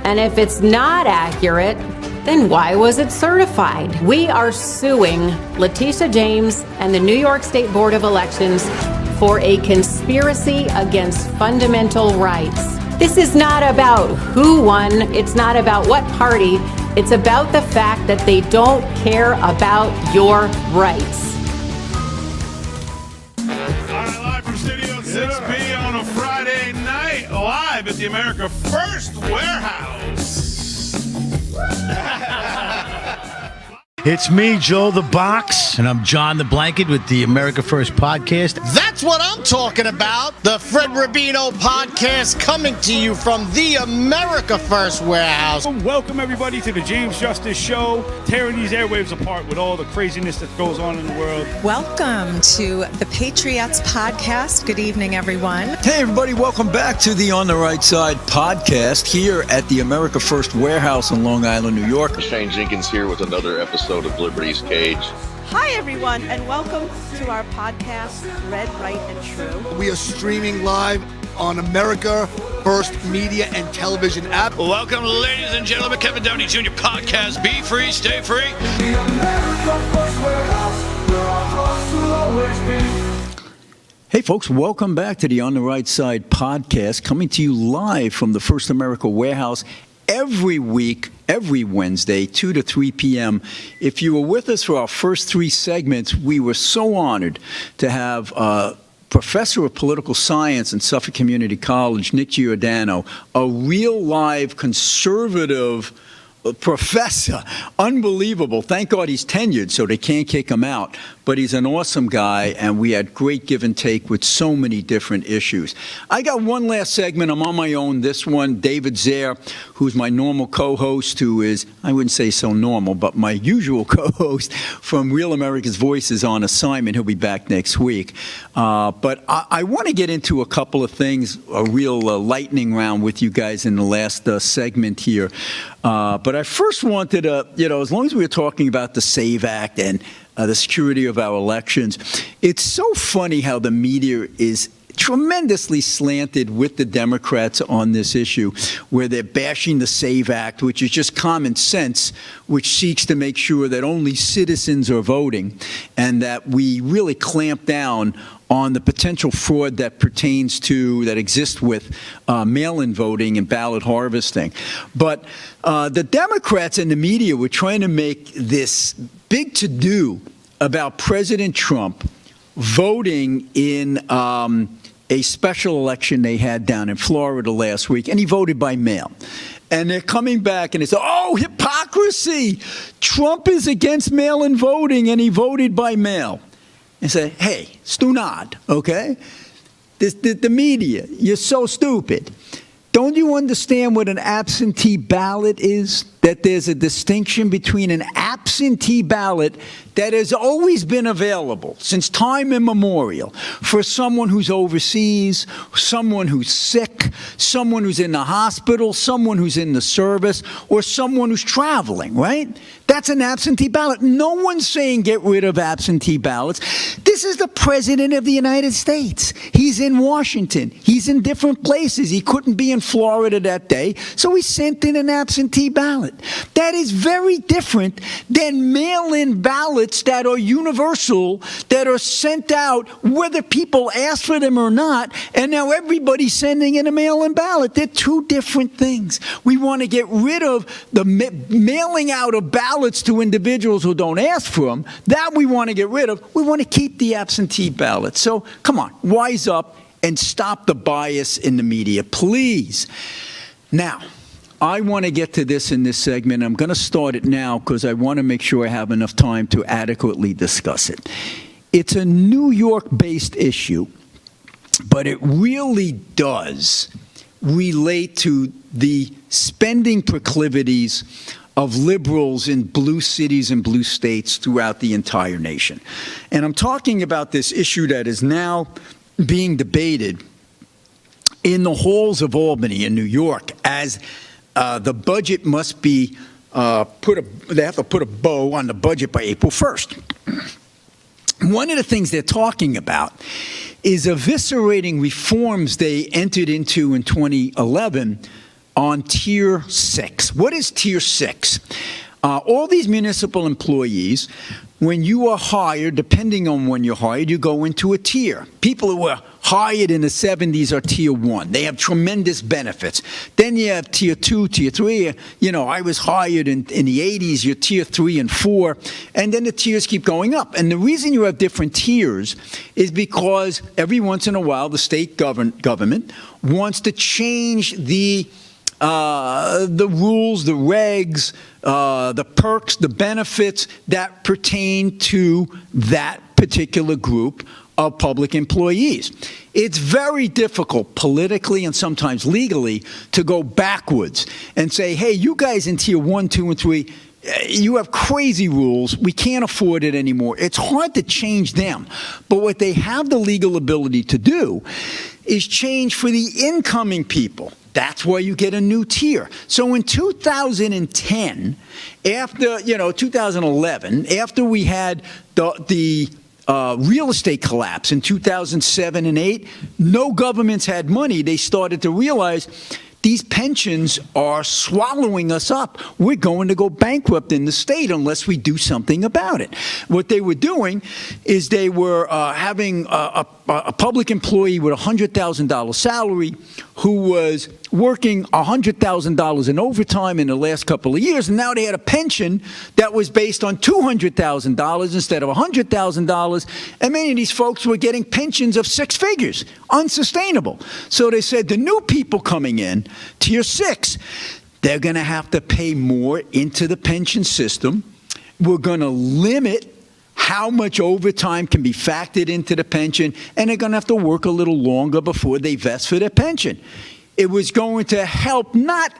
And if it's not accurate, then why was it certified? We are suing Letitia James and the New York State Board of Elections for a conspiracy against fundamental rights. This is not about who won. It's not about what party. It's about the fact that they don't care about your rights. Live from Studio 6B on a Friday night, live at the America First Warehouse. It's me, Joe the Box. And I'm John the Blanket with the America First podcast. That's what I'm talking about. The Fred Rubino podcast coming to you from the America First warehouse. Welcome, everybody, to the James Justice Show, tearing these airwaves apart with all the craziness that goes on in the world. Welcome to the Patriots podcast. Good evening, everyone. Hey, everybody. Welcome back to the On the Right Side podcast here at the America First warehouse in Long Island, New York. Shane Jenkins here with another episode of Liberty's Cage. Hi, everyone, and welcome to our podcast, Red, Right, and True. We are streaming live on America First Media and Television app. Welcome, ladies and gentlemen, Kevin Downey Jr. podcast. Be free, stay free. The America First warehouse, where our hearts will always be. Hey, folks, welcome back to the On the Right Side podcast, coming to you live from the First America warehouse every week, every Wednesday, 2 to 3 p.m. If you were with us for our first three segments, we were so honored to have Professor of Political Science in Suffolk Community College, Nick Giordano, a real live conservative professor. Unbelievable. Thank God he's tenured, so they can't kick him out. But he's an awesome guy, and we had great give and take with so many different issues. I got one last segment. I'm on my own. This one, David Zaire, who's my normal co-host, who is, I wouldn't say so normal, but my usual co-host from Real America's Voice is on assignment. He'll be back next week. But I want to get into a couple of things, a real lightning round with you guys in the last segment here. But I first wanted to, as long as we were talking about the SAVE Act and the security of our elections, it's so funny how the media is tremendously slanted with the Democrats on this issue, where they're bashing the SAVE Act, which is just common sense, which seeks to make sure that only citizens are voting and that we really clamp down on the potential fraud that exists with mail-in voting and ballot harvesting. But the Democrats and the media were trying to make this big to-do about President Trump voting in a special election they had down in Florida last week, and he voted by mail. And they're coming back and they say, oh, hypocrisy! Trump is against mail-in voting and he voted by mail. And say, hey, stunad, okay? The media, you're so stupid. Don't you understand what an absentee ballot is? That there's a distinction between an absentee ballot that has always been available since time immemorial for someone who's overseas, someone who's sick, someone who's in the hospital, someone who's in the service, or someone who's traveling, right? That's an absentee ballot. No one's saying get rid of absentee ballots. This is the President of the United States. He's in Washington. He's in different places. He couldn't be in Florida that day, so he sent in an absentee ballot. That is very different than mail-in ballots that are universal, that are sent out whether people ask for them or not, and now everybody's sending in a mail-in ballot. They're two different things. We want to get rid of the mailing out of ballots to individuals who don't ask for them. That we want to get rid of. We want to keep the absentee ballots. So come on, wise up and stop the bias in the media, please. Now, I want to get to this in this segment. I'm going to start it now because I want to make sure I have enough time to adequately discuss it. It's a New York-based issue, but it really does relate to the spending proclivities of liberals in blue cities and blue states throughout the entire nation. And I'm talking about this issue that is now being debated in the halls of Albany in New York as the budget must be they have to put a bow on the budget by April 1st. One of the things they're talking about is eviscerating reforms they entered into in 2011 on Tier 6. What is Tier 6? All these municipal employees, when you are hired, depending on when you're hired, you go into a tier. People who were hired in the 70s are Tier 1. They have tremendous benefits. Then you have Tier 2, Tier 3. I was hired in the 80s. You're Tier 3 and 4. And then the tiers keep going up. And the reason you have different tiers is because every once in a while the state government wants to change the the rules, the regs, the perks, the benefits that pertain to that particular group of public employees. It's very difficult politically and sometimes legally to go backwards and say, hey, you guys in tier 1, 2, and 3, you have crazy rules. We can't afford it anymore. It's hard to change them. But what they have the legal ability to do is change for the incoming people. That's why you get a new tier. So in 2010, after, 2011, after we had the real estate collapse in 2007 and 8, no governments had money. They started to realize these pensions are swallowing us up. We're going to go bankrupt in the state unless we do something about it. What they were doing is they were having a public employee with a $100,000 salary who was working $100,000 in overtime in the last couple of years, and now they had a pension that was based on $200,000 instead of $100,000, and many of these folks were getting pensions of 6 figures, unsustainable. So they said the new people coming in, tier 6, they're going to have to pay more into the pension system. We're going to limit how much overtime can be factored into the pension, and they're going to have to work a little longer before they vest for their pension. It was going to help not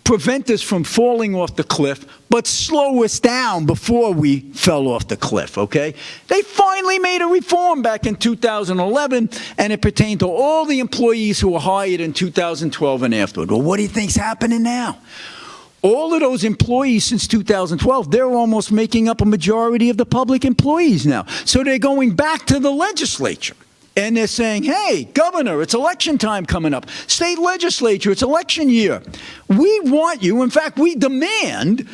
prevent us from falling off the cliff, but slow us down before we fell off the cliff, okay? They finally made a reform back in 2011, and it pertained to all the employees who were hired in 2012 and afterward. Well, what do you think's happening now? All of those employees since 2012, they're almost making up a majority of the public employees now. So they're going back to the legislature. And they're saying, hey, governor, it's election time coming up. State legislature, it's election year. We want you, in fact, we demand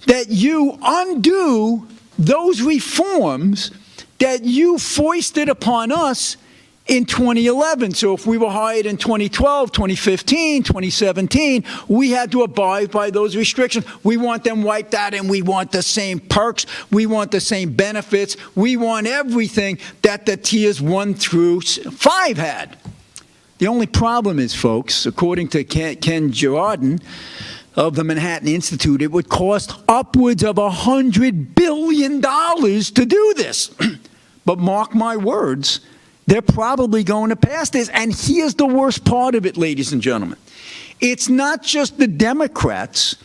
that you undo those reforms that you foisted upon us in 2011. So if we were hired in 2012, 2015, 2017, we had to abide by those restrictions. We want them wiped out, and we want the same perks. We want the same benefits. We want everything that the tiers 1 through 5 had. The only problem is, folks, according to Ken Girardin of the Manhattan Institute, it would cost upwards of $100 billion to do this. But mark my words, they're probably going to pass this. And here's the worst part of it, ladies and gentlemen. It's not just the Democrats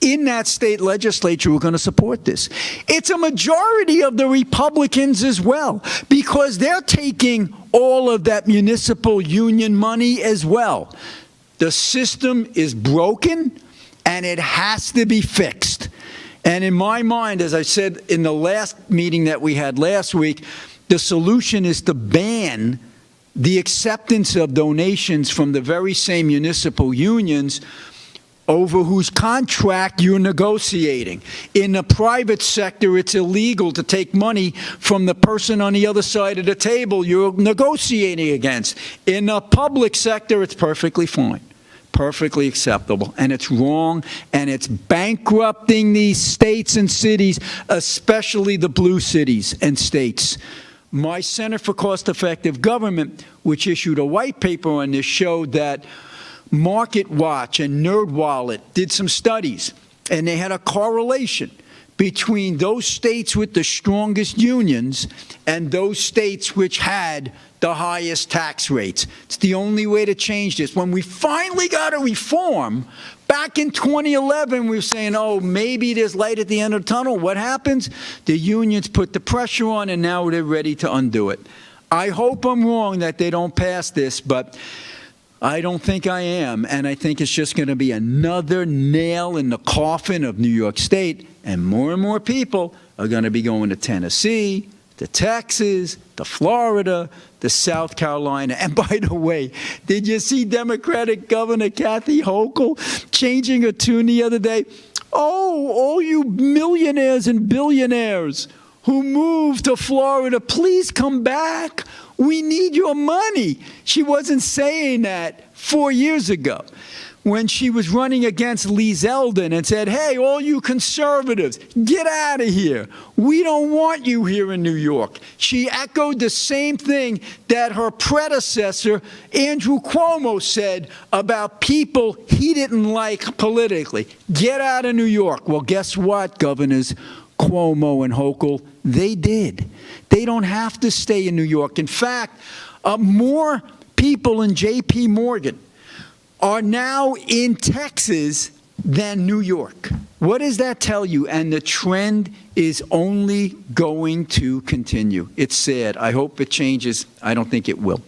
in that state legislature who are going to support this. It's a majority of the Republicans as well, because they're taking all of that municipal union money as well. The system is broken, and it has to be fixed. And in my mind, as I said in the last meeting that we had last week, the solution is to ban the acceptance of donations from the very same municipal unions over whose contract you're negotiating. In the private sector, it's illegal to take money from the person on the other side of the table you're negotiating against. In the public sector, it's perfectly fine, perfectly acceptable, and it's wrong, and it's bankrupting these states and cities, especially the blue cities and states. My Center for Cost-Effective Government, which issued a white paper on this, showed that MarketWatch and NerdWallet did some studies, and they had a correlation between those states with the strongest unions and those states which had the highest tax rates. It's the only way to change this. When we finally got a reform, back in 2011, we were saying, oh, maybe there's light at the end of the tunnel. What happens? The unions put the pressure on, and now they're ready to undo it. I hope I'm wrong that they don't pass this, but I don't think I am, and I think it's just going to be another nail in the coffin of New York State, and more people are going to be going to Tennessee, to Texas, to Florida, to South Carolina. And by the way, did you see Democratic Governor Kathy Hochul changing her tune the other day? Oh, all you millionaires and billionaires who moved to Florida, please come back. We need your money. She wasn't saying that 4 years ago. when she was running against Lee Zeldin and said, hey, all you conservatives, get out of here. We don't want you here in New York. She echoed the same thing that her predecessor, Andrew Cuomo, said about people he didn't like politically. Get out of New York. Well, guess what, Governors Cuomo and Hochul? They did. They don't have to stay in New York. In fact, more people in J.P. Morgan are now in Texas than New York. What does that tell you? And the trend is only going to continue. It's sad. I hope it changes. I don't think it will.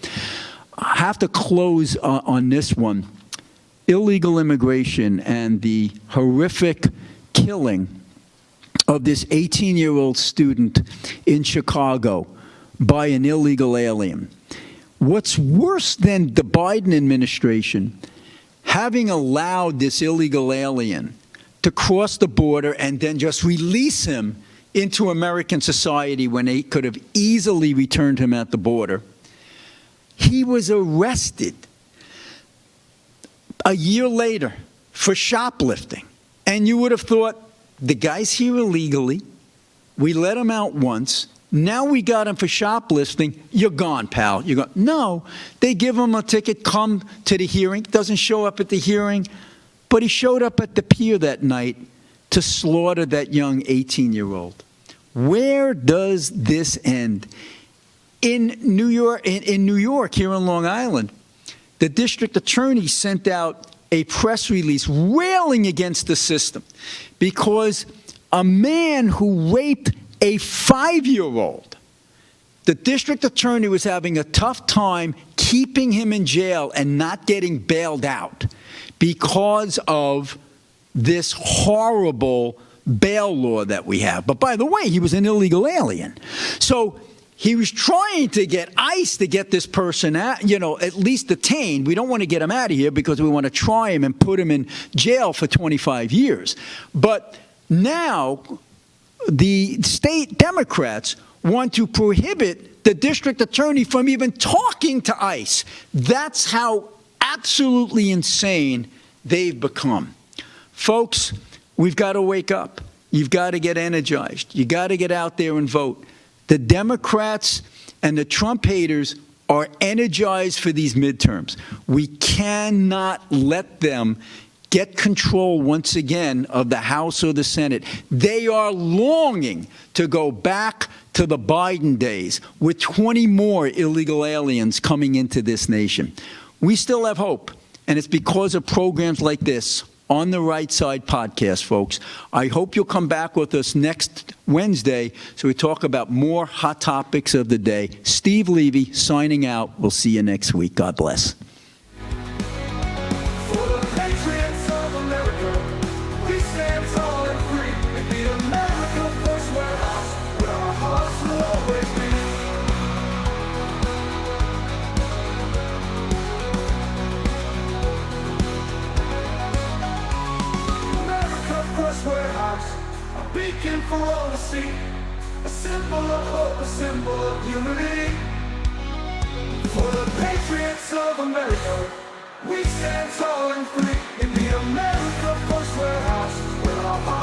I have to close on this one. Illegal immigration and the horrific killing of this 18-year-old student in Chicago by an illegal alien. What's worse than the Biden administration having allowed this illegal alien to cross the border and then just release him into American society when they could have easily returned him at the border. He was arrested a year later for shoplifting. And you would have thought, the guy's here illegally. We let him out once. Now we got him for shoplifting. You're gone, pal. You're gone. No, they give him a ticket, come to the hearing. Doesn't show up at the hearing, but he showed up at the pier that night to slaughter that young 18-year-old. Where does this end? In New York, here in Long Island, the district attorney sent out a press release railing against the system because a man who raped a 5-year-old, the district attorney was having a tough time keeping him in jail and not getting bailed out because of this horrible bail law that we have. But by the way, he was an illegal alien. So he was trying to get ICE to get this person out, at least detained. We don't want to get him out of here because we want to try him and put him in jail for 25 years. But now the state Democrats want to prohibit the district attorney from even talking to ICE. That's how absolutely insane they've become. Folks, we've got to wake up. You've got to get energized. You got to get out there and vote. The Democrats and the Trump haters are energized for these midterms. We cannot let them get control once again of the House or the Senate. They are longing to go back to the Biden days with 20 more illegal aliens coming into this nation. We still have hope, and it's because of programs like this on the Right Side podcast, folks. I hope you'll come back with us next Wednesday so we talk about more hot topics of the day. Steve Levy signing out. We'll see you next week. God bless. Beacon for all to see, a symbol of hope, a symbol of unity. For the patriots of America, we stand tall and free in the America First Warehouse with our hearts.